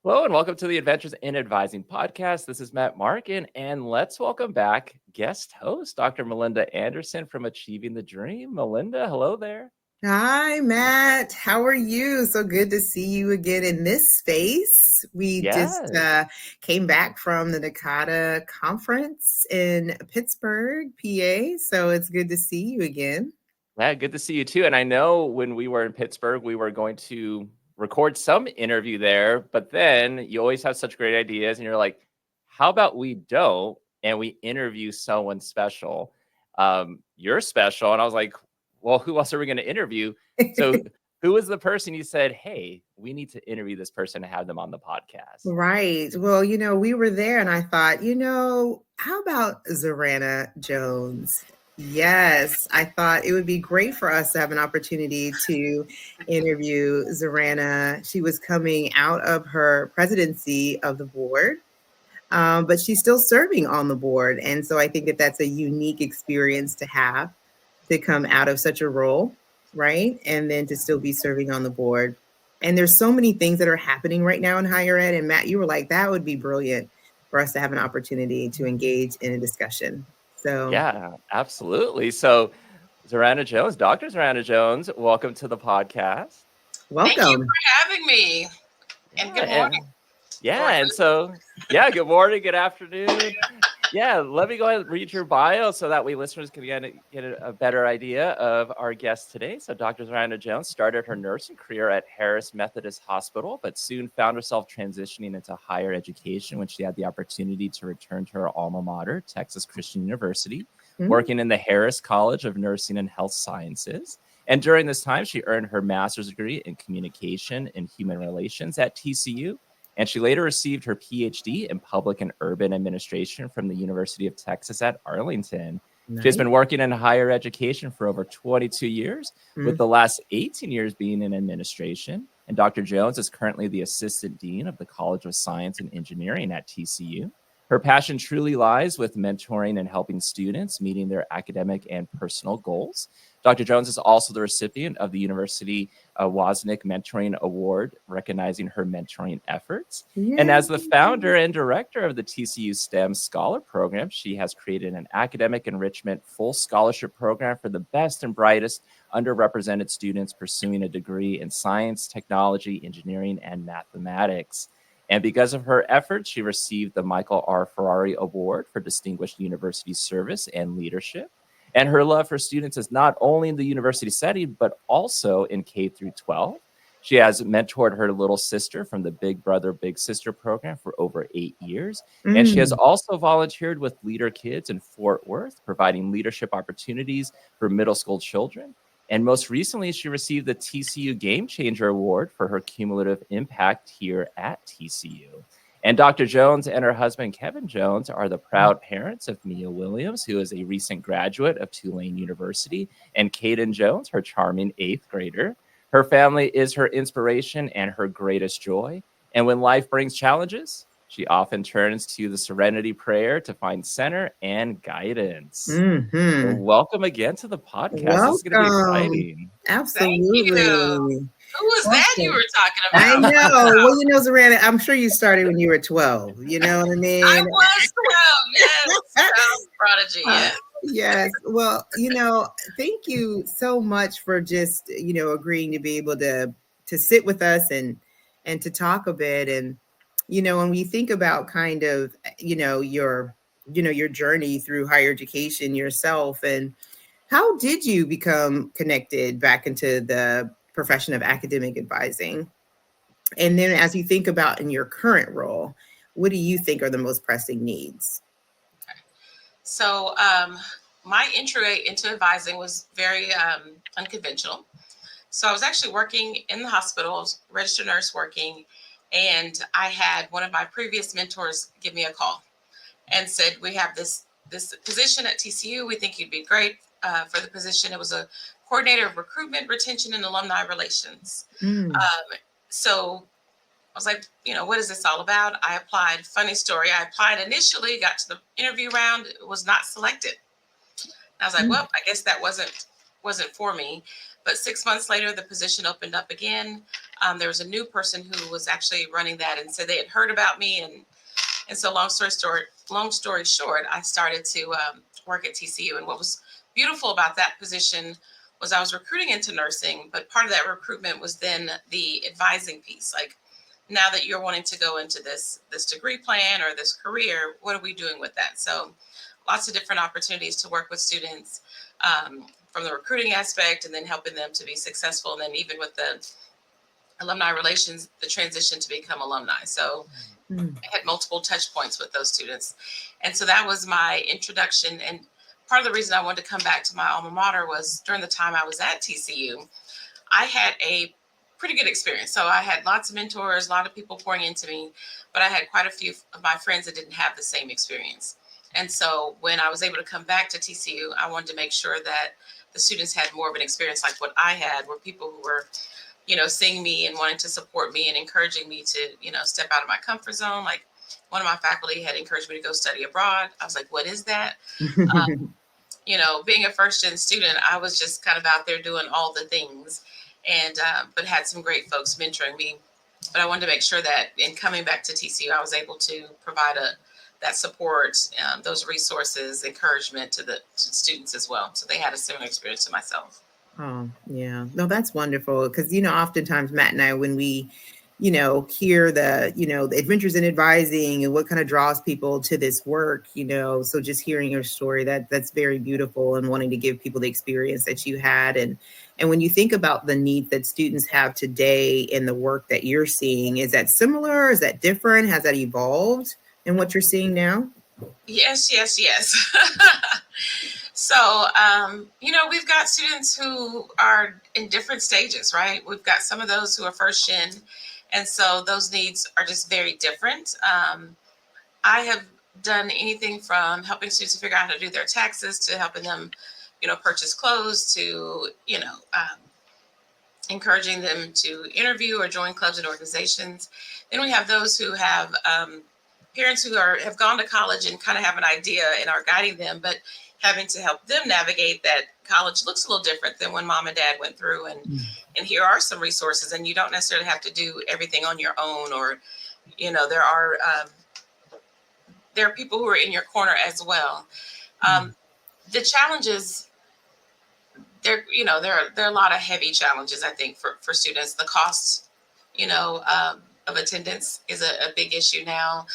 Hello and welcome to the Adventures in Advising podcast. This is Matt Markin, and let's welcome back guest host Dr. Melinda Anderson from Achieving the Dream. Melinda, hello there. Hi, Matt. How are you? So good to see you again in this space. We just Yes. came back from the NACADA conference in Pittsburgh, PA. So it's good to see you again. Yeah, good to see you too. And I know when we were in Pittsburgh, we were going to record some interview there, but then you always have such great ideas, and you're like, how about we don't and we interview someone special? You're special. And I was like, well, who else are we going to interview? So who was the person you said, hey, we need to interview this person and have them on the podcast? Right. Well, we were there and I thought, how about Zoranna Jones? Yes, I thought it would be great for us to have an opportunity to interview Zoranna. She was coming out of her presidency of the board, but she's still serving on the board. And so I think that that's a unique experience to have to come out of such a role, right? And then to still be serving on the board. And there's so many things that are happening right now in higher ed. And Matt, you were like, that would be brilliant for us to have an opportunity to engage in a discussion. So, Yeah, absolutely. So, Zoranna Jones, Dr. Zoranna Jones, welcome to the podcast. Thank you welcome. for having me. And good morning. Good morning, good afternoon. Yeah, let me go ahead and read your bio so that we listeners can get a better idea of our guest today. So Dr. Zoranna Jones started her nursing career at Harris Methodist Hospital, but soon found herself transitioning into higher education when she had the opportunity to return to her alma mater, Texas Christian University, working in the Harris College of Nursing and Health Sciences. And during this time, she earned her master's degree in communication and human relations at TCU. And she later received her PhD in public and urban administration from the University of Texas at Arlington. Nice. She has been working in higher education for over 22 years, with the last 18 years being in administration. And Dr. Jones is currently the Assistant Dean of the College of Science and Engineering at TCU. Her passion truly lies with mentoring and helping students meeting their academic and personal goals. Dr. Jones is also the recipient of the University Wozniak Mentoring Award, recognizing her mentoring efforts. Yay. And as the founder and director of the TCU STEM Scholar Program, she has created an academic enrichment full scholarship program for the best and brightest underrepresented students pursuing a degree in science, technology, engineering, and mathematics. And because of her efforts, she received the Michael R. Ferrari Award for Distinguished University Service and Leadership. And her love for students is not only in the university setting, but also in K through 12. She has mentored her little sister from the Big Brother, Big Sister program for over 8 years. And she has also volunteered with Leader Kids in Fort Worth, providing leadership opportunities for middle school children. And most recently, she received the TCU Game Changer Award for her cumulative impact here at TCU. And Dr. Jones and her husband, Kevin Jones, are the proud parents of Mia Williams, who is a recent graduate of Tulane University, and Kaden Jones, her charming 8th grader. Her family is her inspiration and her greatest joy. And when life brings challenges, she often turns to the Serenity Prayer to find center and guidance. So welcome again to the podcast. Welcome. This is going to be exciting. Absolutely. Who was that you were talking about? I know. Well, Zoranna, I'm sure you started when you were 12. You know what I mean? I was 12, yes. Prodigy, yes. Yes. Well, thank you so much for just, agreeing to be able to sit with us and to talk a bit. And, when we think about kind of, your journey through higher education yourself, and how did you become connected back into the profession of academic advising? And then as you think about in your current role, what do you think are the most pressing needs? Okay. So my entry into advising was very unconventional. So I was actually working in the hospital, I was a registered nurse working, and I had one of my previous mentors give me a call and said, we have this position at TCU. We think you'd be great for the position. It was a coordinator of recruitment, retention, and alumni relations. So I was like, what is this all about? I applied. Funny story. I applied initially, got to the interview round, was not selected. I was like, well, I guess that wasn't wasn't for me. But 6 months later, the position opened up again. There was a new person who was actually running that and said they had heard about me. And so long story short, I started to work at TCU. And what was beautiful about that position was I was recruiting into nursing, but part of that recruitment was then the advising piece. Like, now that you're wanting to go into this degree plan or this career, what are we doing with that? So lots of different opportunities to work with students, from the recruiting aspect, and then helping them to be successful. And then even with the alumni relations, the transition to become alumni. So I had multiple touch points with those students. And so that was my introduction. And part of the reason I wanted to come back to my alma mater was during the time I was at TCU, I had a pretty good experience. So I had lots of mentors, a lot of people pouring into me, but I had quite a few of my friends that didn't have the same experience. And so when I was able to come back to TCU, I wanted to make sure that the students had more of an experience like what I had, where people who were, seeing me and wanting to support me and encouraging me to, step out of my comfort zone. Like, one of my faculty had encouraged me to go study abroad. I was like, what is that? Being a first gen student, I was just kind of out there doing all the things, and but had some great folks mentoring me. But I wanted to make sure that in coming back to TCU, I was able to provide that support, those resources, encouragement to students as well, so they had a similar experience to myself. Oh, yeah. No, that's wonderful. Because, oftentimes Matt and I, when we, hear the adventures in advising and what kind of draws people to this work, so just hearing your story, that's very beautiful, and wanting to give people the experience that you had. And when you think about the needs that students have today in the work that you're seeing, is that similar? Is that different? Has that evolved in what you're seeing now? Yes. So, we've got students who are in different stages, right? We've got some of those who are first gen, and so those needs are just very different. I have done anything from helping students to figure out how to do their taxes, to helping them, purchase clothes, to, encouraging them to interview or join clubs and organizations. Then we have those who have parents who have gone to college and kind of have an idea and are guiding them, but having to help them navigate that college looks a little different than when mom and dad went through. And here are some resources, and you don't necessarily have to do everything on your own, or, there are people who are in your corner as well. The challenges, there are a lot of heavy challenges, I think, for students. The cost, of attendance is a big issue now.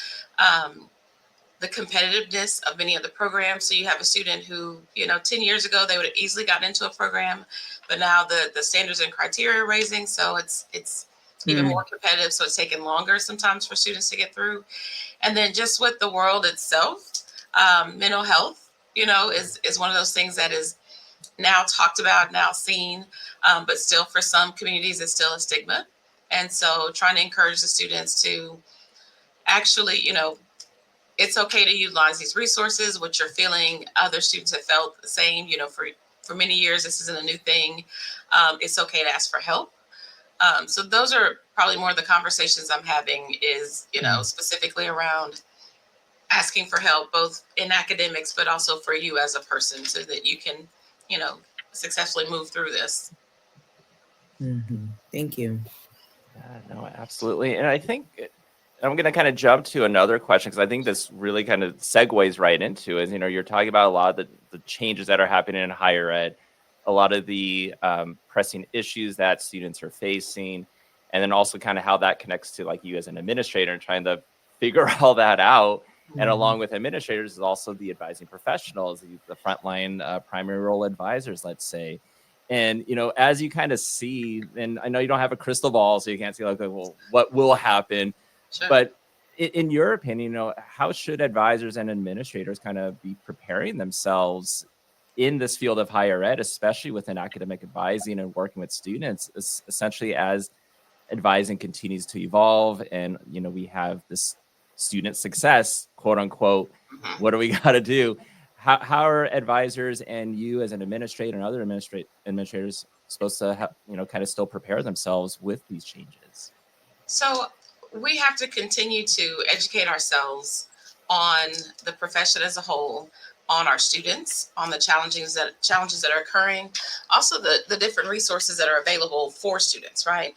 The competitiveness of many of the programs. So you have a student who, 10 years ago, they would have easily gotten into a program, but now the standards and criteria are raising. So it's even more competitive. So it's taking longer sometimes for students to get through. And then just with the world itself, mental health, is one of those things that is now talked about, now seen, but still for some communities, it's still a stigma. And so trying to encourage the students to actually, it's okay to utilize these resources. What you're feeling, other students have felt the same, for many years, this isn't a new thing. It's okay to ask for help. So those are probably more of the conversations I'm having is, specifically around asking for help, both in academics, but also for you as a person, so that you can, successfully move through this. Thank you. Yeah, no, absolutely. And I think I'm going to kind of jump to another question, because I think this really kind of segues right into is, you're talking about a lot of the changes that are happening in higher ed, a lot of the pressing issues that students are facing, and then also kind of how that connects to like you as an administrator and trying to figure all that out. And along with administrators is also the advising professionals, the frontline primary role advisors, let's say. And, as you kind of see, and I know you don't have a crystal ball, so you can't see like, well, what will happen? Sure. But in your opinion, how should advisors and administrators kind of be preparing themselves in this field of higher ed, especially within academic advising and working with students, essentially as advising continues to evolve and, we have this student success, quote unquote, what do we got to do? How are advisors and you as an administrator and other administrators supposed to have, kind of still prepare themselves with these changes? So we have to continue to educate ourselves on the profession as a whole, on our students, on the challenges that are occurring, also the different resources that are available for students, right?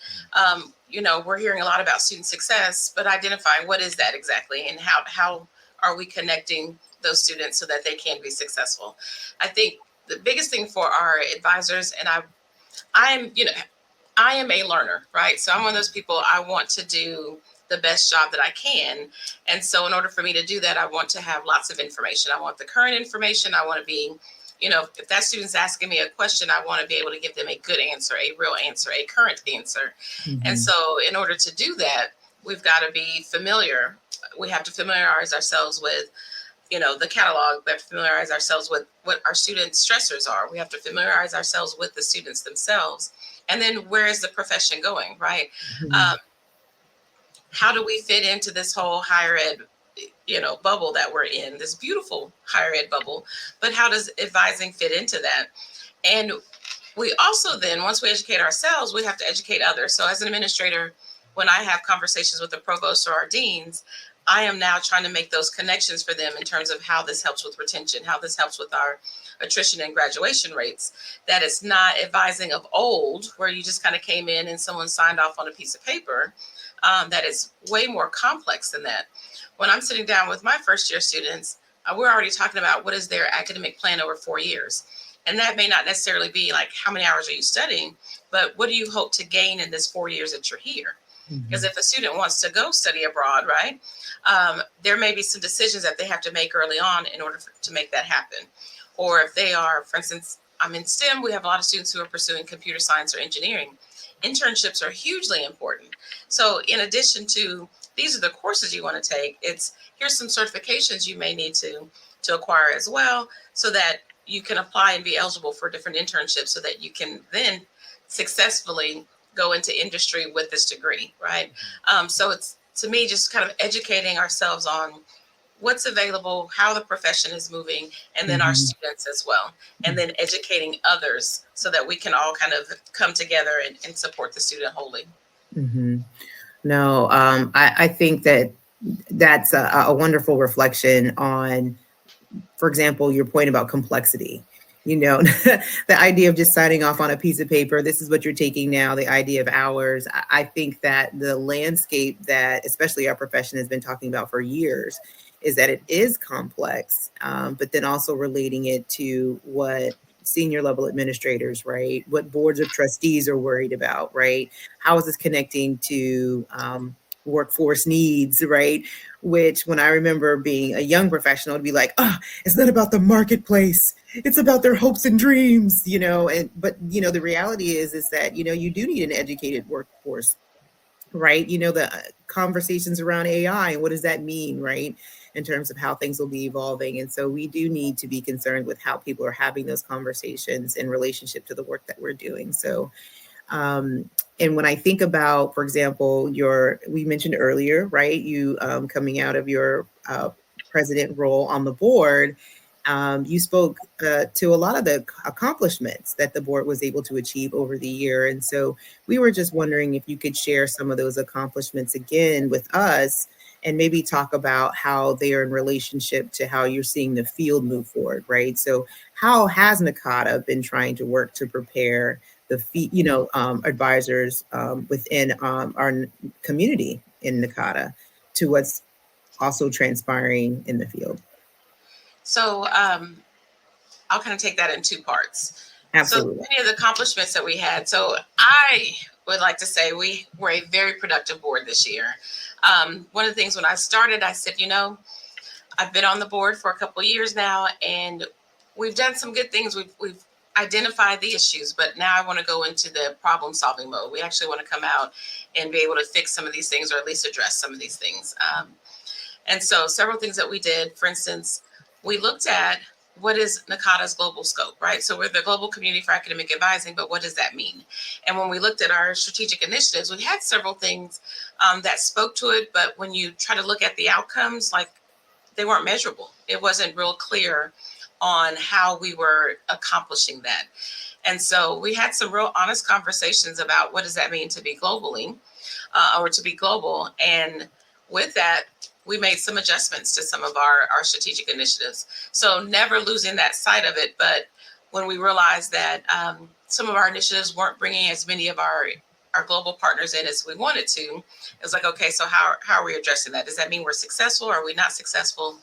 We're hearing a lot about student success, but identifying what is that exactly, and how are we connecting those students so that they can be successful. I think the biggest thing for our advisors, and I am a learner, right? So I'm one of those people, I want to do the best job that I can. And so in order for me to do that, I want to have lots of information. I want the current information. I want to be, if that student's asking me a question, I want to be able to give them a good answer, a real answer, a current answer. Mm-hmm. And so in order to do that, we've got to be familiar. We have to familiarize ourselves with the catalog, but familiarize ourselves with what our students' stressors are. We have to familiarize ourselves with the students themselves. And then where is the profession going, right? Mm-hmm. How do we fit into this whole higher ed, bubble that we're in, this beautiful higher ed bubble, but how does advising fit into that? And we also then, once we educate ourselves, we have to educate others. So as an administrator, when I have conversations with the provost or our deans, I am now trying to make those connections for them in terms of how this helps with retention, how this helps with our attrition and graduation rates, that it's not advising of old, where you just kind of came in and someone signed off on a piece of paper, that is way more complex than that. When I'm sitting down with my first year students, we're already talking about what is their academic plan over 4 years. And that may not necessarily be like, how many hours are you studying, but what do you hope to gain in this 4 years that you're here? Because if a student wants to go study abroad, right, there may be some decisions that they have to make early on in order to make that happen. Or if they are, for instance, I'm in STEM, we have a lot of students who are pursuing computer science or engineering. Internships are hugely important. So in addition to, these are the courses you want to take, here's some certifications you may need to acquire as well, so that you can apply and be eligible for different internships, so that you can then successfully go into industry with this degree, right? So it's, to me, just kind of educating ourselves on what's available, how the profession is moving, and then our students as well. And then educating others so that we can all kind of come together and support the student wholly. Mm-hmm. No, I think that's a wonderful reflection on, for example, your point about complexity. The idea of just signing off on a piece of paper, this is what you're taking now, the idea of hours. I think that the landscape that especially our profession has been talking about for years is that it is complex, but then also relating it to what senior level administrators, right? What boards of trustees are worried about, right? How is this connecting to workforce needs, right? Which, when I remember being a young professional, to be like, it's not about the marketplace. It's about their hopes and dreams, but the reality is that, you do need an educated workforce, right? The conversations around AI and what does that mean, right? In terms of how things will be evolving. And so we do need to be concerned with how people are having those conversations in relationship to the work that we're doing. So, and when I think about, for example, we mentioned earlier, right, you coming out of your president role on the board, you spoke to a lot of the accomplishments that the board was able to achieve over the year. And so we were just wondering if you could share some of those accomplishments again with us, and maybe talk about how they are in relationship to how you're seeing the field move forward, right? So how has NACADA been trying to work to prepare the advisors within our community in NACADA to what's also transpiring in the field? So I'll kind of take that in two parts. Absolutely. So many of the accomplishments that we had. So I would like to say we were a very productive board this year. One of the things when I started, I said, I've been on the board for a couple of years now, and we've done some good things. We've identified the issues, but now I want to go into the problem solving mode. We actually want to come out and be able to fix some of these things, or at least address some of these things. And so several things that we did, for instance, we looked at what is NACADA's global scope, right? So we're the global community for academic advising, but what does that mean? And when we looked at our strategic initiatives, we had several things that spoke to it, but when you try to look at the outcomes, like, they weren't measurable. It wasn't real clear on how we were accomplishing that. And so we had some real honest conversations about what does that mean to be globally, or to be global. And with that, we made some adjustments to some of our strategic initiatives. So never losing that sight of it. But when we realized that some of our initiatives weren't bringing as many of our global partners in as we wanted to, it was like, okay, so how are we addressing that? Does that mean we're successful? Or are we not successful?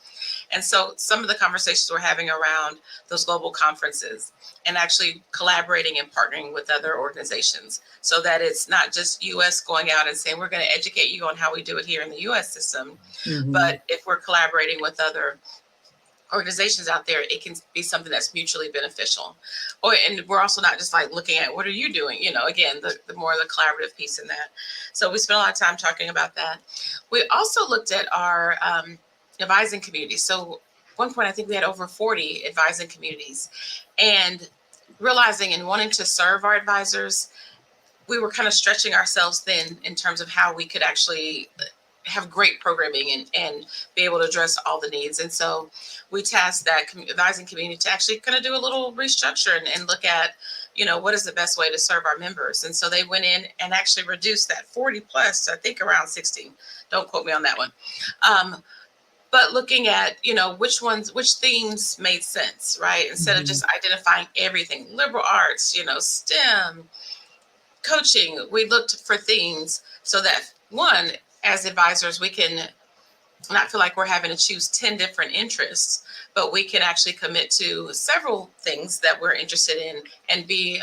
And so some of the conversations we're having around those global conferences and actually collaborating and partnering with other organizations so that it's not just US going out and saying, we're going to educate you on how we do it here in the US system. Mm-hmm. But if we're collaborating with other organizations out there, it can be something that's mutually beneficial. And we're also not just like looking at what are you doing, again, the more the collaborative piece in that. So we spent a lot of time talking about that. We also looked at our advising community. So at one point, I think we had over 40 advising communities, and realizing and wanting to serve our advisors, we were kind of stretching ourselves thin in terms of how we could actually have great programming and be able to address all the needs. And so we tasked that advising community to actually kind of do a little restructure and look at, what is the best way to serve our members. And so they went in and actually reduced that 40 plus, I think around 60. Don't quote me on that one. But looking at, which themes made sense, right? Instead of just identifying everything, liberal arts, STEM, coaching, we looked for themes so that, one, as advisors, we can not feel like we're having to choose 10 different interests, but we can actually commit to several things that we're interested in and be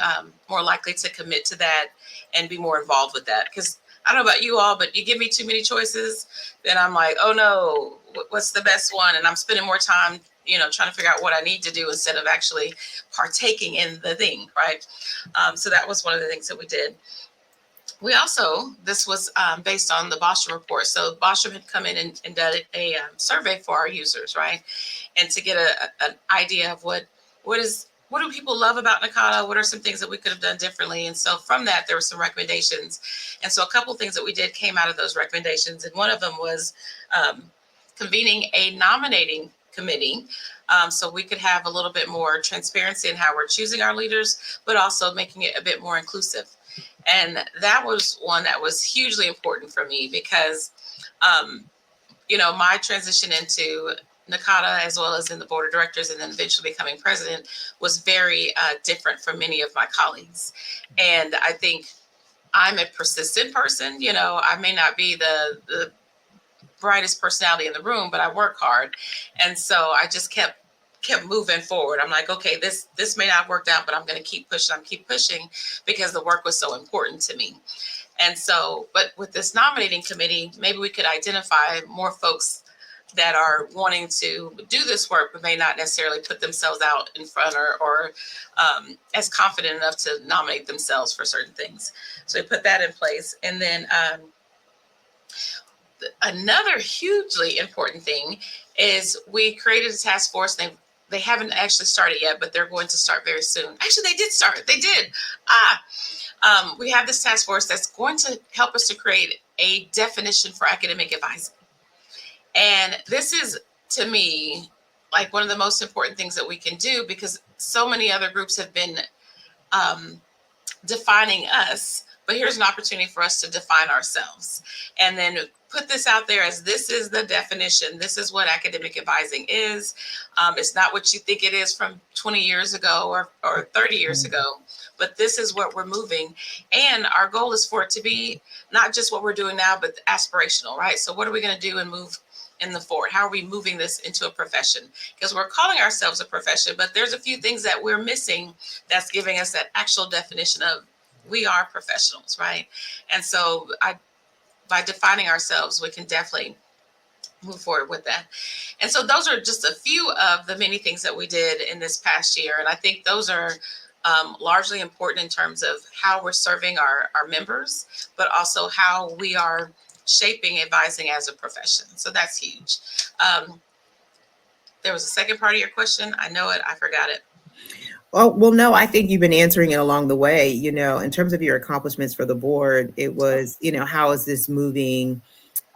more likely to commit to that and be more involved with that. Because I don't know about you all, but you give me too many choices, then I'm like, oh no, what's the best one? And I'm spending more time, trying to figure out what I need to do instead of actually partaking in the thing, right? So that was one of the things that we did. We also, this was based on the Bostrom report. So Bostrom had come in and done a survey for our users, right? And to get an idea of what do people love about NACADA? What are some things that we could have done differently? And so from that, there were some recommendations. And so a couple of things that we did came out of those recommendations. And one of them was convening a nominating committee so we could have a little bit more transparency in how we're choosing our leaders, but also making it a bit more inclusive. And that was one that was hugely important for me because, my transition into NACADA as well as in the board of directors and then eventually becoming president was very different from many of my colleagues. And I think I'm a persistent person. I may not be the brightest personality in the room, but I work hard. And so I just kept moving forward. I'm like, okay, this may not have worked out, but I'm going to keep pushing because the work was so important to me. And so, but with this nominating committee, maybe we could identify more folks that are wanting to do this work, but may not necessarily put themselves out in front or as confident enough to nominate themselves for certain things. So we put that in place. And then another hugely important thing is we created a task force. They haven't actually started yet, but they're going to start very soon. Actually, they did start. They did. We have this task force that's going to help us to create a definition for academic advising. And this is, to me, like one of the most important things that we can do because so many other groups have been defining us. But here's an opportunity for us to define ourselves and then put this out there as this is the definition. This is what academic advising is. It's not what you think it is from 20 years ago or 30 years ago, but this is what we're moving. And our goal is for it to be not just what we're doing now, but aspirational, right? So what are we going to do and move in the forward? How are we moving this into a profession? Because we're calling ourselves a profession, but there's a few things that we're missing that's giving us that actual definition of we are professionals, right? And so by defining ourselves, we can definitely move forward with that. And so those are just a few of the many things that we did in this past year. And I think those are largely important in terms of how we're serving our members, but also how we are shaping advising as a profession. So that's huge. There was a second part of your question. I know it. I forgot it. Well, no, I think you've been answering it along the way. In terms of your accomplishments for the board, it was, how is this moving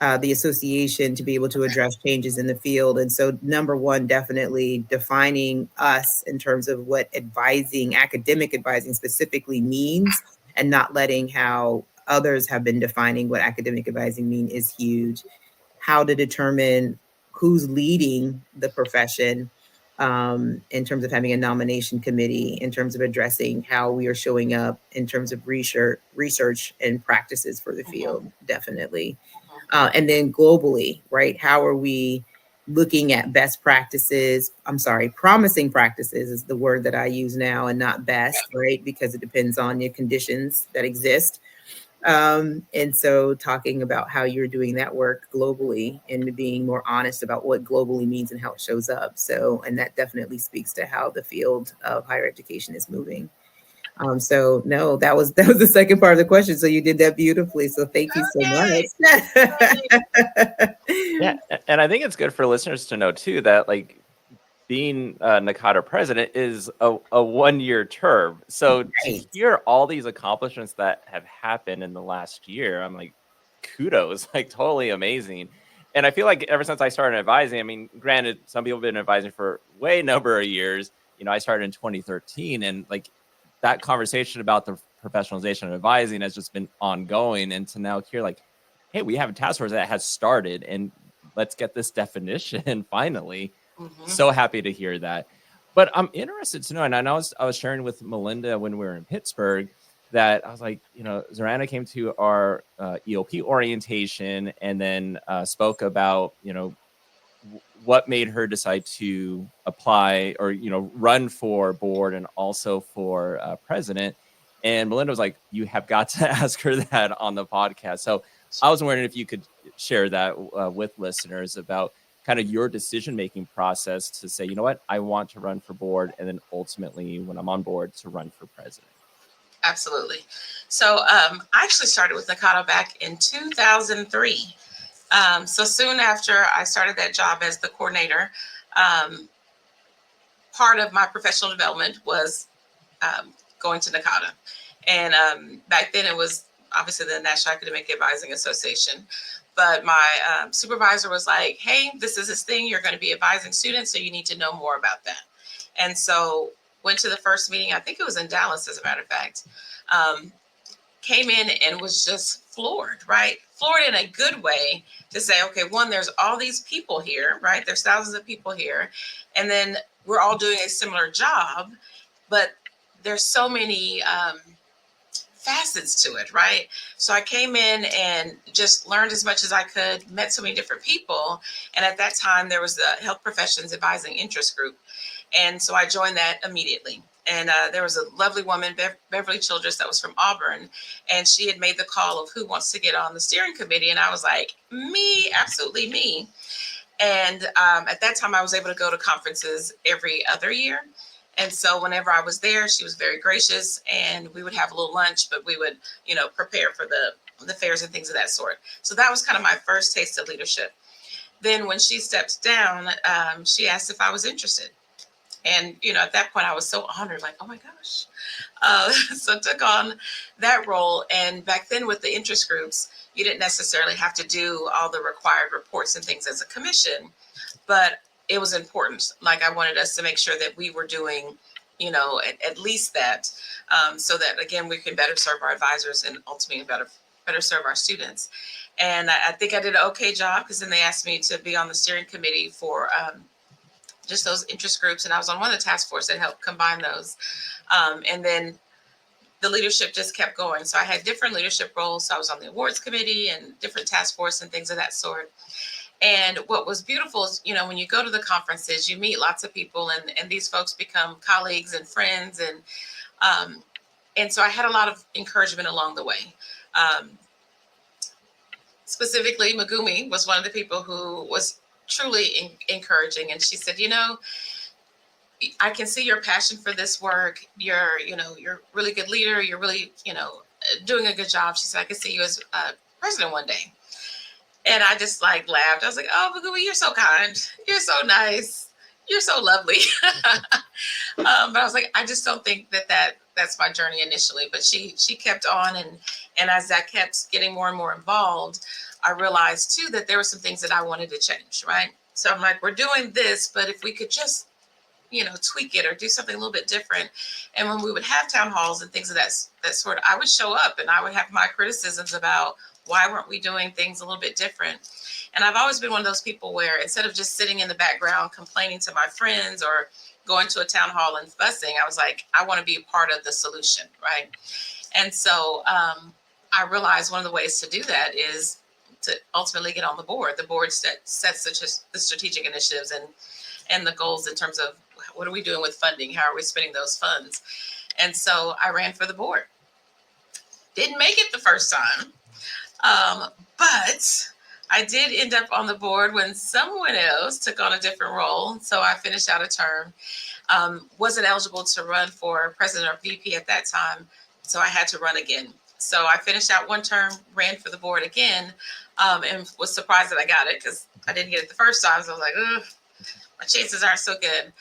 the association to be able to address changes in the field? And so number one, definitely defining us in terms of what academic advising specifically means and not letting how others have been defining what academic advising mean is huge. how to determine who's leading the profession, in terms of having a nomination committee, in terms of addressing how we are showing up, in terms of research and practices for the field, definitely. And then globally, right? How are we looking at best practices? I'm sorry, promising practices is the word that I use now, and not best, right? Because it depends on the conditions that exist. And so talking about how you're doing that work globally and being more honest about what globally means and how it shows up. So, and that definitely speaks to how the field of higher education is moving. So no, that was the second part of the question. So you did that beautifully. So thank you so Okay. much. Yeah, and I think it's good for listeners to know too that like being NACADA president is a 1-year term. So to Right. hear all these accomplishments that have happened in the last year, I'm like, kudos, like totally amazing. And I feel like ever since I started advising, I mean, granted, some people have been advising for way number of years. I started in 2013, and like that conversation about the professionalization of advising has just been ongoing. And to now hear like, hey, we have a task force that has started, and let's get this definition finally. So happy to hear that. But I'm interested to know, and I know I was sharing with Melinda when we were in Pittsburgh that I was like, Zoranna came to our EOP orientation and then spoke about, what made her decide to apply or, run for board and also for president. And Melinda was like, you have got to ask her that on the podcast. So I was wondering if you could share that with listeners about kind of your decision-making process to say, you know what, I want to run for board. And then ultimately when I'm on board to run for president. Absolutely. So I actually started with NACADA back in 2003. So soon after I started that job as the coordinator, part of my professional development was going to NACADA. And back then it was obviously the National Academic Advising Association. But my supervisor was like, hey, this is this thing. You're going to be advising students, so you need to know more about that. And so went to the first meeting. I think it was in Dallas, as a matter of fact. Came in and was just floored, right? Floored in a good way to say, okay, one, there's all these people here, right? There's thousands of people here. And then we're all doing a similar job, but there's so many facets to it, right? So I came in and just learned as much as I could, met so many different people. And at that time, there was the Health Professions Advising Interest Group. And so I joined that immediately. And there was a lovely woman, Beverly Childress, that was from Auburn. And she had made the call of who wants to get on the steering committee. And I was like, me, absolutely me. And at that time, I was able to go to conferences every other year. And so whenever I was there, she was very gracious, and we would have a little lunch, but we would, prepare for the fairs and things of that sort. So that was kind of my first taste of leadership. Then when she stepped down, she asked if I was interested. And, at that point I was so honored, like, oh my gosh. So took on that role. And back then with the interest groups, you didn't necessarily have to do all the required reports and things as a commission, but it was important. Like I wanted us to make sure that we were doing, at least that, so that again, we can better serve our advisors and ultimately better serve our students. And I think I did an okay job, because then they asked me to be on the steering committee for just those interest groups. And I was on one of the task force that helped combine those. And then the leadership just kept going. So I had different leadership roles. So I was on the awards committee and different task force and things of that sort. And what was beautiful is, when you go to the conferences, you meet lots of people, and these folks become colleagues and friends. And so I had a lot of encouragement along the way. Specifically, Megumi was one of the people who was truly encouraging. And she said, I can see your passion for this work. You're a really good leader. You're really, doing a good job. She said, I can see you as president one day. And I just like laughed. I was like, oh, Megumi, you're so kind. You're so nice. You're so lovely. But I was like, I just don't think that's my journey initially. But she kept on. And as I kept getting more and more involved, I realized too that there were some things that I wanted to change, right? So I'm like, we're doing this, but if we could just, tweak it or do something a little bit different. And when we would have town halls and things of that sort, I would show up and I would have my criticisms about Why weren't we doing things a little bit different? And I've always been one of those people where instead of just sitting in the background complaining to my friends or going to a town hall and fussing, I was like, I want to be a part of the solution, right? And so I realized one of the ways to do that is to ultimately get on the board. The board sets the strategic initiatives and the goals in terms of what are we doing with funding? How are we spending those funds? And so I ran for the board. Didn't make it the first time, but I did end up on the board when someone else took on a different role. So I finished out a term. Wasn't eligible to run for president or VP at that time, so I had to run again. So I finished out one term, ran for the board again, and was surprised that I got it because I didn't get it the first time. So I was like, ugh, my chances aren't so good.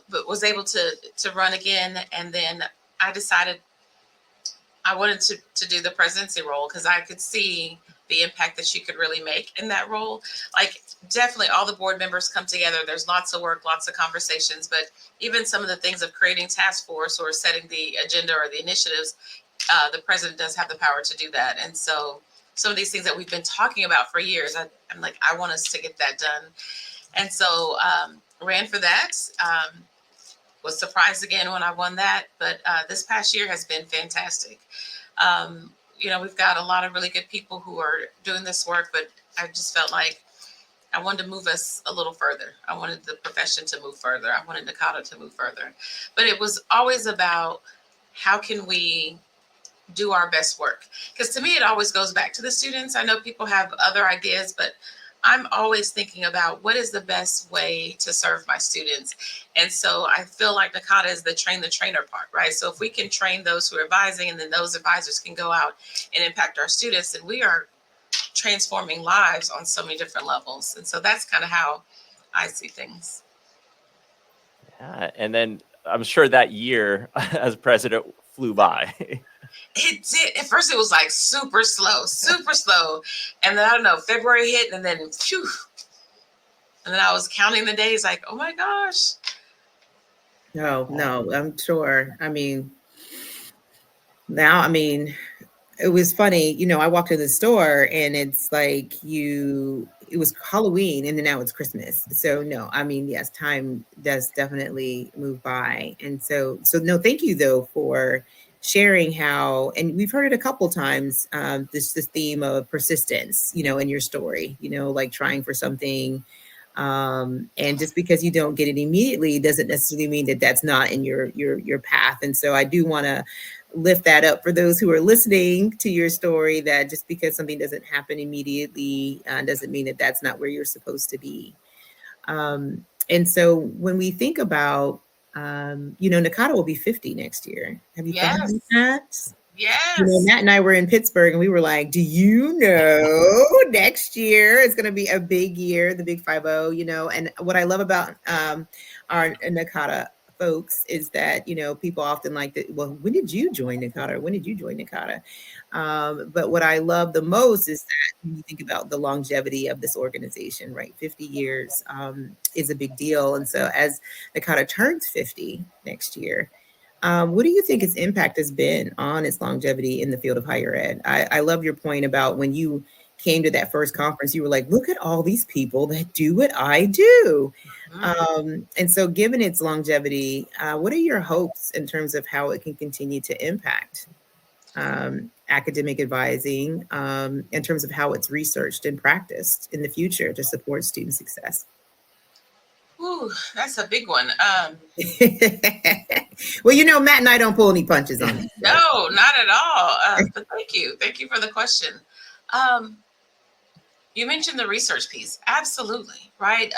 But was able to run again, and then I decided I wanted to do the presidency role because I could see the impact that you could really make in that role. Like definitely all the board members come together. There's lots of work, lots of conversations, but even some of the things of creating task force or setting the agenda or the initiatives, the president does have the power to do that. And so some of these things that we've been talking about for years, I'm like, I want us to get that done. And so ran for that. Was surprised again when I won that, but this past year has been fantastic. We've got a lot of really good people who are doing this work, but I just felt like I wanted to move us a little further. I wanted the profession to move further. I wanted NACADA to move further. But it was always about how can we do our best work? Because to me, it always goes back to the students. I know people have other ideas, but I'm always thinking about what is the best way to serve my students. And so I feel like NACADA is the train the trainer part, right? So if we can train those who are advising and then those advisors can go out and impact our students, then we are transforming lives on so many different levels. And so that's kind of how I see things. Yeah, and then I'm sure that year as president flew by. It did. At first, it was like super slow. And then I don't know, February hit, and then phew. And then I was counting the days, like, oh my gosh. No, I'm sure. I mean, it was funny. I walked in the store and it's like it was Halloween and then now it's Christmas. So no, yes, time does definitely move by. And so no, thank you though for sharing how, and we've heard it a couple times, this theme of persistence, in your story, like trying for something. And just because you don't get it immediately doesn't necessarily mean that that's not in your path. And so I do want to lift that up for those who are listening to your story, that just because something doesn't happen immediately doesn't mean that that's not where you're supposed to be. And so when we think about, NACADA will be 50 next year. Have you thought about that? Yes. Matt and I were in Pittsburgh and we were like, do you know next year is going to be a big year, the big 50, and what I love about our NACADA folks is that, people often like that. Well, when did you join NACADA? When did you join NACADA? But what I love the most is that when you think about the longevity of this organization, right? 50 years is a big deal. And so as NACADA turns 50 next year, what do you think its impact has been on its longevity in the field of higher ed? I love your point about when you came to that first conference, you were like, look at all these people that do what I do. And so given its longevity, what are your hopes in terms of how it can continue to impact academic advising in terms of how it's researched and practiced in the future to support student success? Ooh, that's a big one. Well, Matt and I don't pull any punches on it. No, not at all. But thank you. Thank you for the question. You mentioned the research piece. Absolutely, right?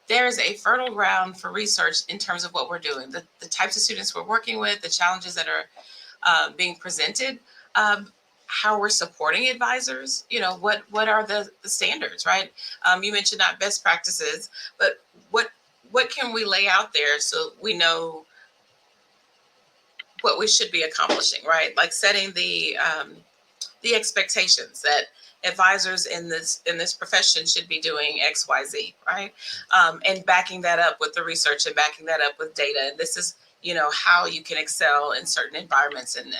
There is a fertile ground for research in terms of what we're doing, the types of students we're working with, the challenges that are being presented, how we're supporting advisors, what are the standards, right? You mentioned not best practices, but what can we lay out there so we know what we should be accomplishing, right? Like setting the expectations that advisors in this profession should be doing X, Y, Z, right? And backing that up with the research and backing that up with data. And this is, how you can excel in certain environments and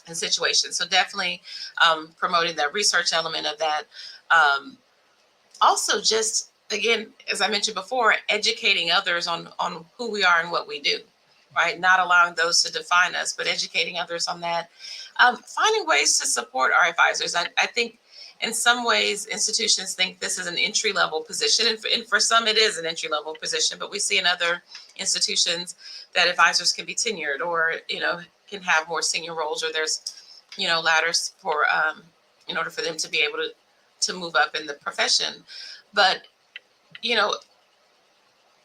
and situations. So definitely promoting the research element of that. Also, just again, as I mentioned before, educating others on who we are and what we do, right? Not allowing those to define us, but educating others on that. Finding ways to support our advisors. I think in some ways institutions think this is an entry level position, and for some it is an entry level position, but we see in other institutions that advisors can be tenured, or can have more senior roles, or there's ladders for in order for them to be able to move up in the profession. But you know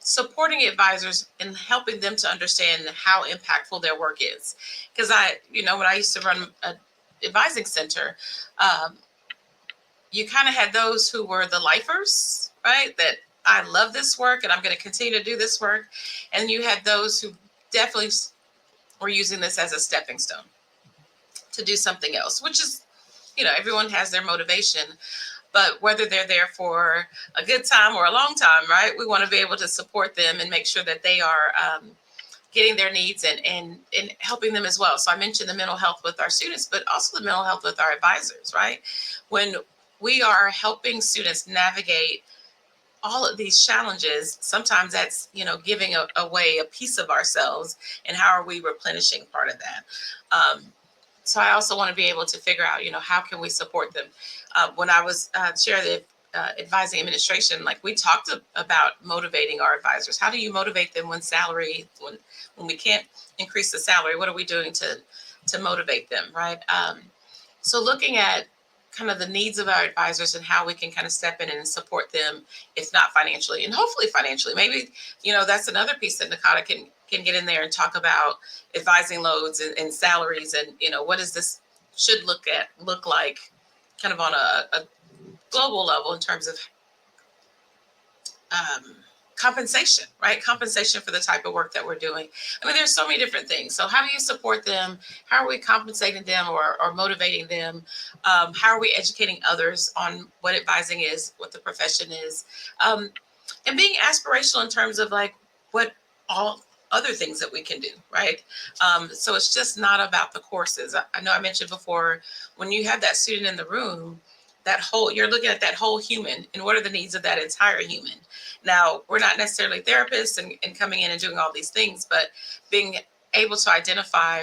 supporting advisors and helping them to understand how impactful their work is, because when I used to run a advising center, um, you kind of had those who were the lifers, right? That I love this work and I'm going to continue to do this work. And you had those who definitely were using this as a stepping stone to do something else, which is, everyone has their motivation. But whether they're there for a good time or a long time, right? We want to be able to support them and make sure that they are getting their needs and helping them as well. So I mentioned the mental health with our students, but also the mental health with our advisors, right? When we are helping students navigate all of these challenges, sometimes that's, giving away a piece of ourselves, and how are we replenishing part of that? So I also want to be able to figure out, how can we support them? When I was chair of the advising administration, like we talked about motivating our advisors. How do you motivate them when we can't increase the salary? What are we doing to motivate them, right? So looking at kind of the needs of our advisors and how we can kind of step in and support them, if not financially, and hopefully financially. Maybe, that's another piece that Nakata can get in there and talk about advising loads and salaries, and, what does this should look like kind of on a global level in terms of compensation, right? Compensation for the type of work that we're doing. I mean, there's so many different things. So how do you support them? How are we compensating them or motivating them? How are we educating others on what advising is, what the profession is? And being aspirational in terms of like what all other things that we can do, right? So it's just not about the courses. I know I mentioned before, when you have that student in the room, you're looking at that whole human and what are the needs of that entire human. Now, we're not necessarily therapists and coming in and doing all these things, but being able to identify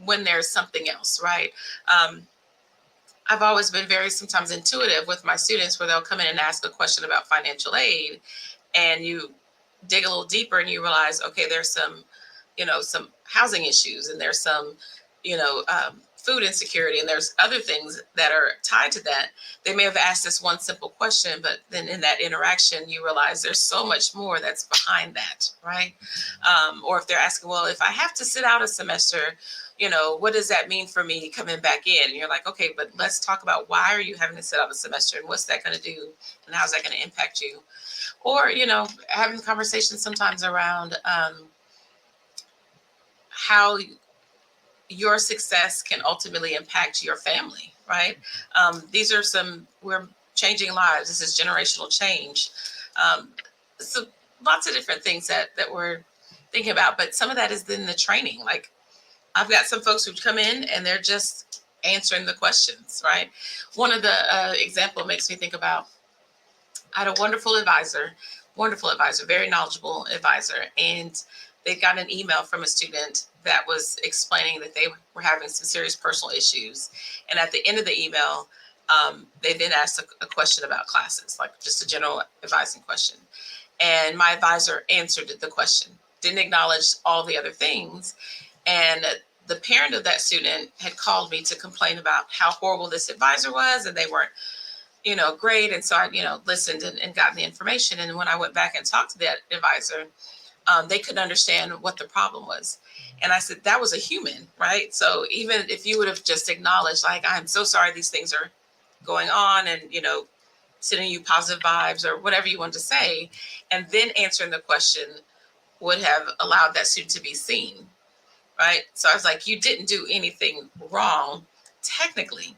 when there's something else, right? I've always been very sometimes intuitive with my students, where they'll come in and ask a question about financial aid, and you dig a little deeper and you realize, okay, there's some housing issues, and there's some, food insecurity, and there's other things that are tied to that. They may have asked this one simple question, but then in that interaction, you realize there's so much more that's behind that, right? Or if they're asking, well, if I have to sit out a semester, what does that mean for me coming back in? And you're like, okay, but let's talk about, why are you having to sit out a semester, and what's that going to do, and how's that going to impact you? Or, having conversations sometimes around how your success can ultimately impact your family, right? We're changing lives. This is generational change. So lots of different things that we're thinking about, but some of that is in the training. Like, I've got some folks who come in and they're just answering the questions, right? One of the example makes me think about, I had a wonderful advisor, very knowledgeable advisor, and they got an email from a student that was explaining that they were having some serious personal issues. And at the end of the email, they then asked a question about classes, like just a general advising question. And my advisor answered the question, didn't acknowledge all the other things. And the parent of that student had called me to complain about how horrible this advisor was, and they weren't, great. And so I, listened and got the information. And when I went back and talked to that advisor, they couldn't understand what the problem was. And I said, that was a human, right? So even if you would have just acknowledged, like, I'm so sorry these things are going on, and, sending you positive vibes or whatever you want to say, and then answering the question would have allowed that student to be seen, right? So I was like, you didn't do anything wrong technically,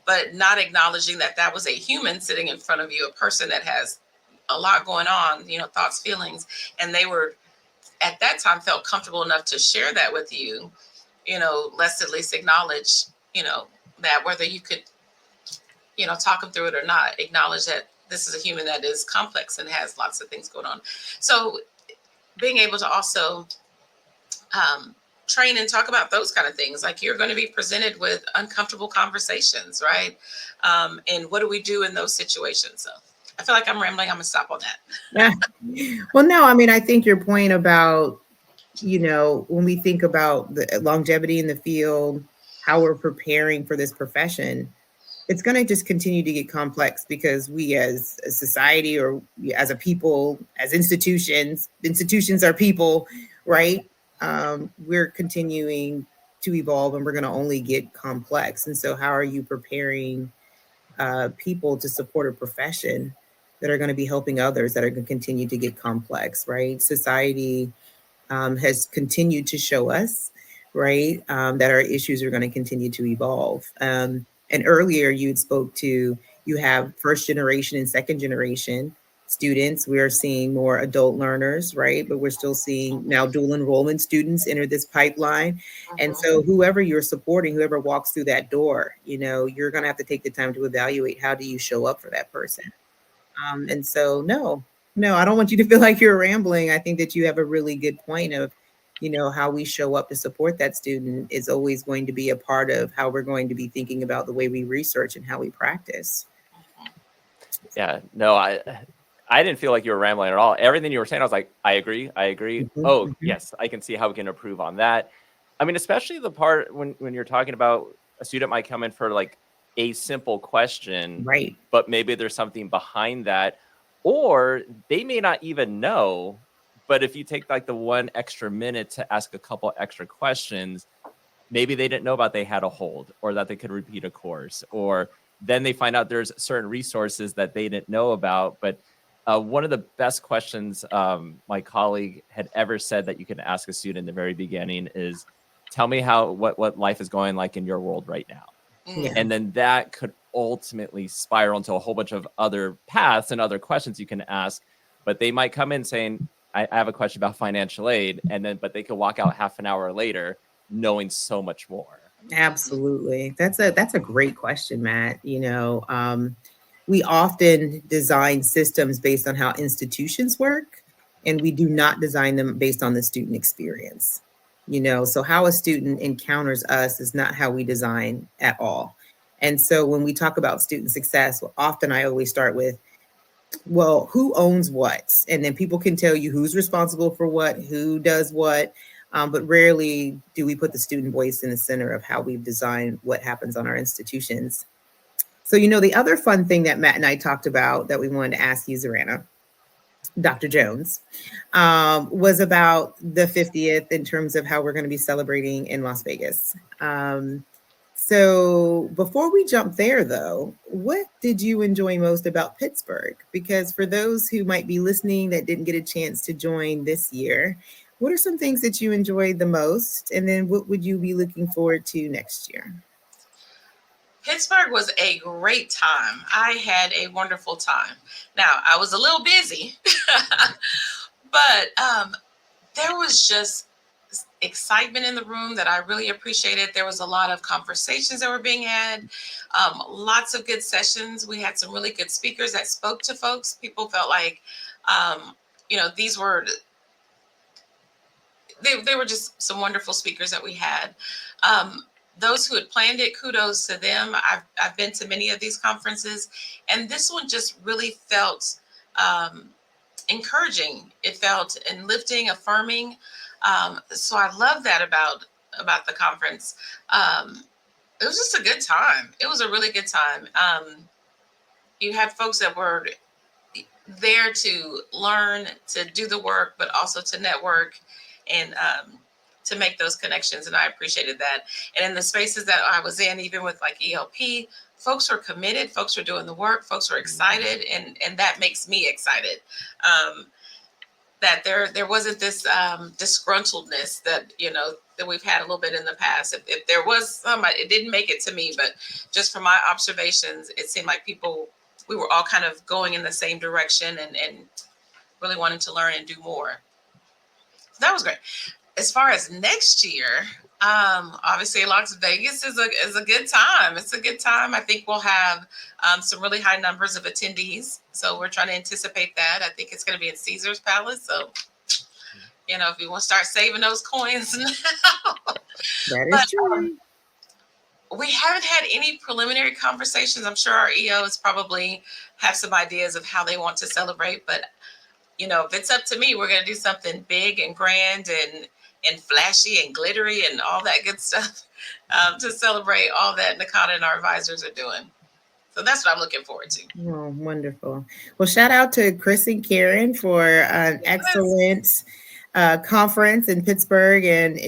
but not acknowledging that was a human sitting in front of you, a person that has a lot going on, thoughts, feelings, and they were at that time felt comfortable enough to share that with you, let's at least acknowledge, that whether you could, talk them through it or not, acknowledge that this is a human that is complex and has lots of things going on. So being able to also train and talk about those kind of things, like you're going to be presented with uncomfortable conversations, right? And what do we do in those situations? So I feel like I'm rambling. I'm gonna stop on that. Yeah. Well, no, I mean, I think your point about, when we think about the longevity in the field, how we're preparing for this profession, it's going to just continue to get complex because we as a society or as a people, as institutions are people, right? We're continuing to evolve and we're going to only get complex. And so how are you preparing people to support a profession that are going to be helping others that are going to continue to get complex, right? Society has continued to show us, right, that our issues are going to continue to evolve. And earlier you spoke to, you have first generation and second generation students. We are seeing more adult learners, right? But we're still seeing now dual enrollment students enter this pipeline. And so whoever you're supporting, whoever walks through that door, you're going to have to take the time to evaluate how do you show up for that person. And so, no, I don't want you to feel like you're rambling. I think that you have a really good point of, how we show up to support that student is always going to be a part of how we're going to be thinking about the way we research and how we practice. Yeah, no, I didn't feel like you were rambling at all. Everything you were saying, I was like, I agree. Oh, yes, I can see how we can improve on that. I mean, especially the part when you're talking about a student might come in for like a simple question, right? But maybe there's something behind that, or they may not even know. But if you take like the one extra minute to ask a couple extra questions, maybe they didn't know about they had a hold or that they could repeat a course, or then they find out there's certain resources that they didn't know about. But one of the best questions my colleague had ever said that you can ask a student in the very beginning is, tell me what life is going like in your world right now. Yeah. And then that could ultimately spiral into a whole bunch of other paths and other questions you can ask. But they might come in saying, I have a question about financial aid. But they could walk out half an hour later knowing so much more. Absolutely. That's a great question, Matt. We often design systems based on how institutions work, and we do not design them based on the student experience. So how a student encounters us is not how we design at all. And so when we talk about student success, often I always start with, well, who owns what? And then people can tell you who's responsible for what, who does what. But rarely do we put the student voice in the center of how we've designed what happens on our institutions. So, the other fun thing that Matt and I talked about that we wanted to ask you, Zoranna, Dr. Jones, was about the 50th in terms of how we're going to be celebrating in Las Vegas. So before we jump there, though, what did you enjoy most about Pittsburgh? Because for those who might be listening that didn't get a chance to join this year, what are some things that you enjoyed the most? And then what would you be looking forward to next year? Pittsburgh was a great time. I had a wonderful time. Now, I was a little busy, but there was just excitement in the room that I really appreciated. There was a lot of conversations that were being had, lots of good sessions. We had some really good speakers that spoke to folks. People felt like, these were, they were just some wonderful speakers that we had. Those who had planned it, kudos to them. I've been to many of these conferences, and this one just really felt encouraging. It felt uplifting, affirming. So I love that about the conference. It was just a good time. It was a really good time. You had folks that were there to learn, to do the work, but also to network and to make those connections. And I appreciated that. And in the spaces that I was in, even with like ELP, folks were committed, folks were doing the work, folks were excited. And that makes me excited. That there wasn't this disgruntledness that, that we've had a little bit in the past. If there was some, it didn't make it to me, but just from my observations, it seemed like we were all kind of going in the same direction and really wanting to learn and do more. So that was great. As far as next year, obviously Las Vegas is a good time. It's a good time. I think we'll have some really high numbers of attendees. So we're trying to anticipate that. I think it's going to be in Caesar's Palace. So, if you want to start saving those coins now. That But is true. we haven't had any preliminary conversations. I'm sure our EOs probably have some ideas of how they want to celebrate. But, if it's up to me, we're going to do something big and grand and flashy and glittery and all that good stuff to celebrate all that Nakata and our advisors are doing. So that's what I'm looking forward to. Oh, wonderful. Well, shout out to Chris and Karen for an excellent conference in Pittsburgh. And,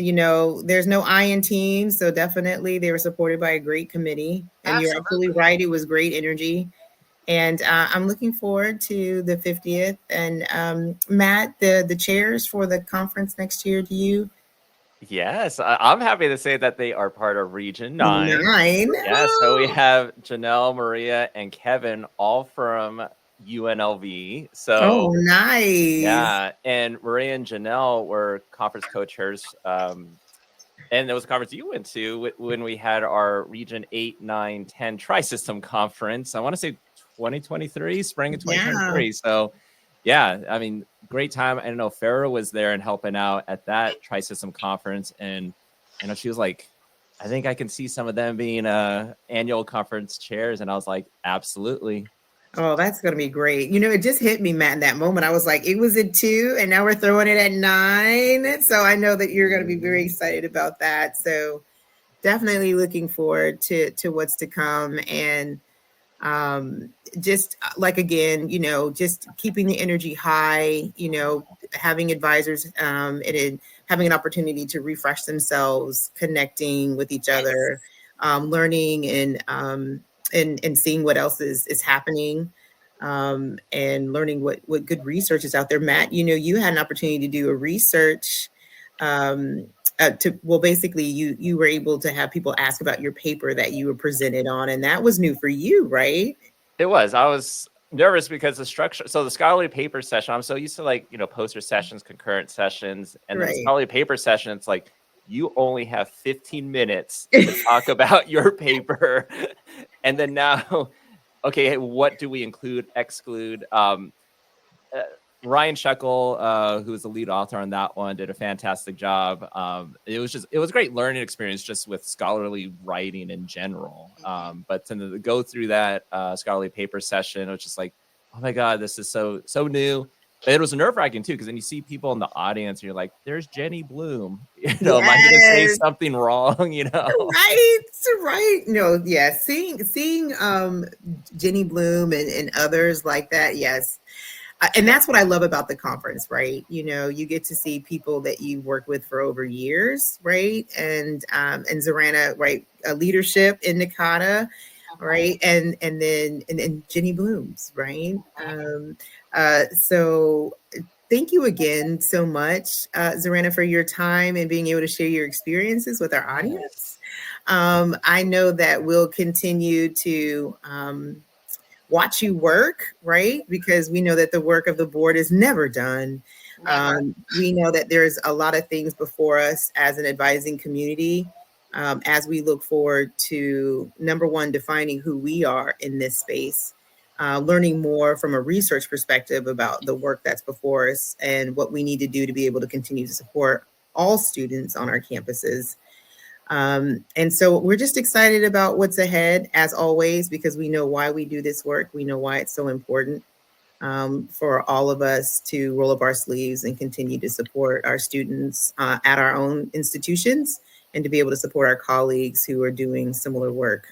there's no I in teams. So definitely they were supported by a great committee. And you're absolutely right. It was great energy. And I'm looking forward to the 50th. And Matt, the chairs for the conference next year, do you? Yes, I'm happy to say that they are part of Region 9. Yeah, so we have Janelle, Maria, and Kevin all from UNLV. So, nice. Yeah, and Maria and Janelle were conference co-chairs. And there was a conference you went to when we had our Region 8, 9, 10 Tri-System Conference. I want to say 2023, spring of 2023. So, yeah, I mean, great time. I don't know, Farrah was there and helping out at that Tri-System Conference. And she was like, I think I can see some of them being annual conference chairs. And I was like, absolutely. Oh, that's going to be great. It just hit me, Matt, in that moment. I was like, it was at 2 and now we're throwing it at 9. So I know that you're going to be very excited about that. So definitely looking forward to what's to come. And just like, again, just keeping the energy high, having advisors and having an opportunity to refresh themselves, connecting with each other, learning and seeing what else is happening, and learning what good research is out there. Matt, you had an opportunity to do a research basically you were able to have people ask about your paper that you were presented on, and that was new for you, right? It was. I was nervous because the structure, so the scholarly paper session, I'm so used to poster sessions, concurrent sessions, and then the scholarly paper session, it's like you only have 15 minutes to talk about your paper. And then now, okay, what do we include, exclude? Ryan Shekel, who was the lead author on that one, did a fantastic job. It was a great learning experience just with scholarly writing in general. But to go through that scholarly paper session, it was just like, oh my God, this is so new. It was nerve-wracking too, because then you see people in the audience and you're like, there's Jenny Bloom. Am I going to say something wrong? Right. No, yeah. Seeing Jenny Bloom and others like that, yes. And that's what I love about the conference, right? You get to see people that you work with for over years, right? And Zoranna, right? Leadership in Nakata, right? And then Jenny Blooms, right? So thank you again so much, Zoranna, for your time and being able to share your experiences with our audience. I know that we'll continue to watch you work, right? Because we know that the work of the board is never done. We know that there's a lot of things before us as an advising community, as we look forward to, number one, defining who we are in this space, learning more from a research perspective about the work that's before us and what we need to do to be able to continue to support all students on our campuses. And so we're just excited about what's ahead, as always, because we know why we do this work. We know why it's so important for all of us to roll up our sleeves and continue to support our students at our own institutions, and to be able to support our colleagues who are doing similar work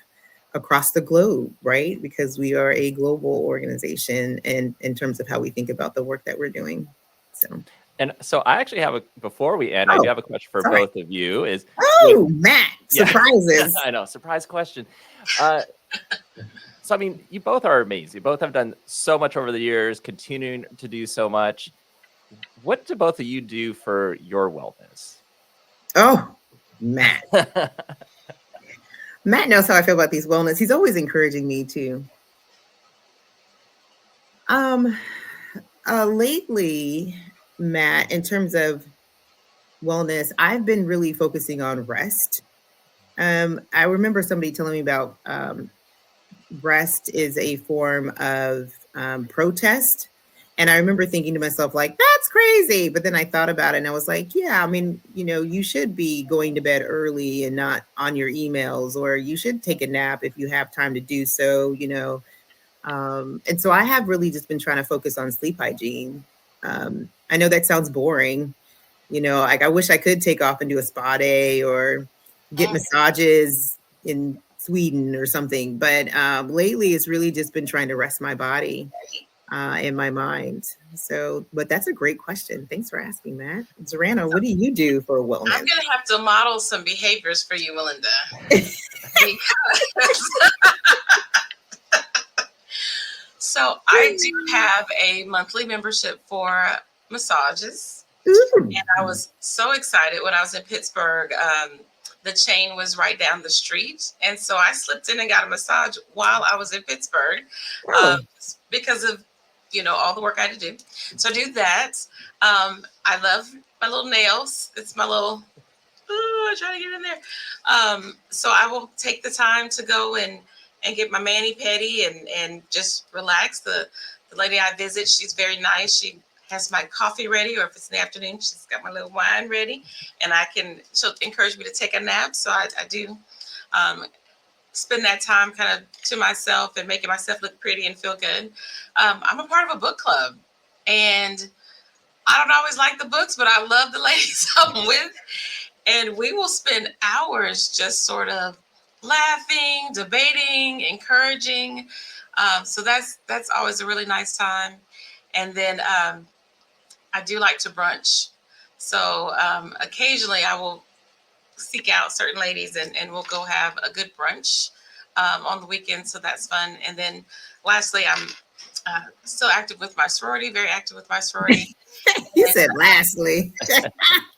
across the globe, right? Because we are a global organization, and in terms of how we think about the work that we're doing. And so I actually have before we end, I do have a question for both of you. Matt, surprises. I know, surprise question. So, I mean, you both are amazing. You both have done so much over the years, continuing to do so much. What do both of you do for your wellness? Oh, Matt. Matt knows how I feel about these wellness. He's always encouraging me to. Lately, Matt, in terms of wellness, I've been really focusing on rest. I remember somebody telling me about rest is a form of protest. And I remember thinking to myself, like, that's crazy. But then I thought about it and I was like, yeah, I mean, you should be going to bed early and not on your emails, or you should take a nap if you have time to do so. And so I have really just been trying to focus on sleep hygiene. I know that sounds boring. Like I wish I could take off and do a spa day or get massages in Sweden or something. But lately, it's really just been trying to rest my body and my mind. So, but that's a great question. Thanks for asking that. Zoranna, what do you do for wellness? I'm going to have to model some behaviors for you, Melinda. So I do have a monthly membership for massages. And I was so excited when I was in Pittsburgh. The chain was right down the street. And so I slipped in and got a massage while I was in Pittsburgh because of, all the work I had to do. So I do that. I love my little nails. It's my little, I try to get in there. So I will take the time to go and get my mani-pedi and just relax. The lady I visit, she's very nice. She has my coffee ready, or if it's in the afternoon, she's got my little wine ready, and she'll encourage me to take a nap. So I do spend that time kind of to myself and making myself look pretty and feel good. I'm a part of a book club, and I don't always like the books, but I love the ladies I'm with, and we will spend hours just sort of laughing, debating, encouraging. So that's always a really nice time. And then I do like to brunch. So occasionally I will seek out certain ladies and we'll go have a good brunch on the weekend. So that's fun. And then lastly, I'm still active with my sorority, very active with my sorority. You said lastly.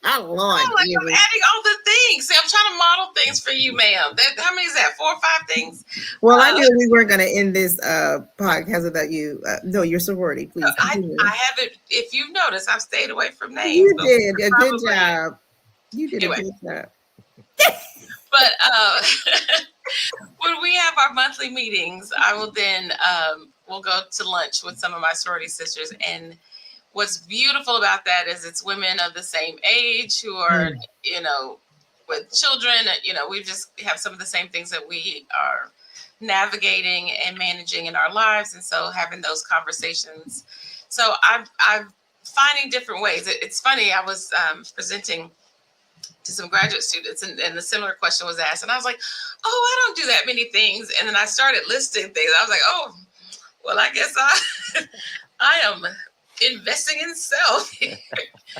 Oh, Lord. I'm adding all the things. See, I'm trying to model things for you, ma'am. How many is that? 4 or 5 things? Well, I knew we weren't going to end this podcast without you. No, your sorority, please. I haven't. If you've noticed, I've stayed away from names. You did a good job. You did a good job. But when we have our monthly meetings, I will then we'll go to lunch with some of my sorority sisters. And what's beautiful about that is it's women of the same age who are, with children. We just have some of the same things that we are navigating and managing in our lives. And so having those conversations. So I'm finding different ways. It's funny. I was presenting to some graduate students and the similar question was asked. And I was like, oh, I don't do that many things. And then I started listing things. I was like, oh, well, I guess I am investing in self.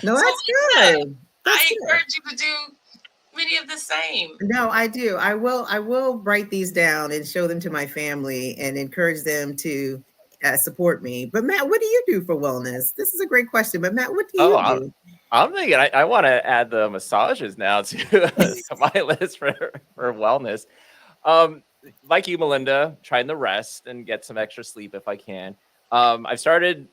No, that's good. I encourage you to do many of the same. No, I do. I will write these down and show them to my family and encourage them to support me. But Matt, what do you do for wellness? This is a great question. But Matt, what do you do? I'm thinking I want to add the massages now to my list for wellness. Like you, Melinda, trying to rest and get some extra sleep if I can. I've started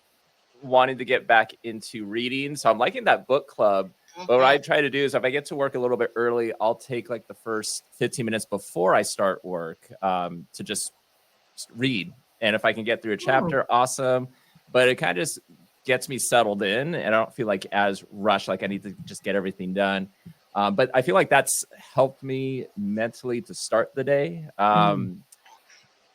wanting to get back into reading. So I'm liking that book club. Mm-hmm. But what I try to do is if I get to work a little bit early, I'll take like the first 15 minutes before I start work to just read. And if I can get through a chapter, awesome. But it kind of just gets me settled in and I don't feel like as rushed, like I need to just get everything done. But I feel like that's helped me mentally to start the day.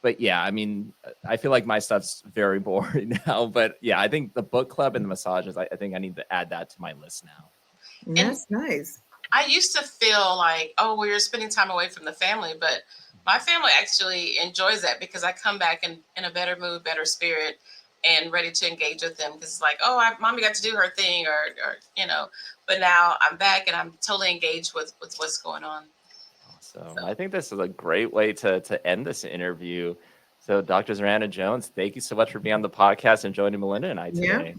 But yeah, I mean, I feel like my stuff's very boring now. But yeah, I think the book club and the massages, I think I need to add that to my list now. That's nice. I used to feel like, oh, well, you're spending time away from the family. But my family actually enjoys that because I come back in a better mood, better spirit, and ready to engage with them. Because it's like, oh, mommy got to do her thing or but now I'm back and I'm totally engaged with what's going on. So I think this is a great way to end this interview. So Dr. Zoranna Jones, thank you so much for being on the podcast and joining Melinda and I today.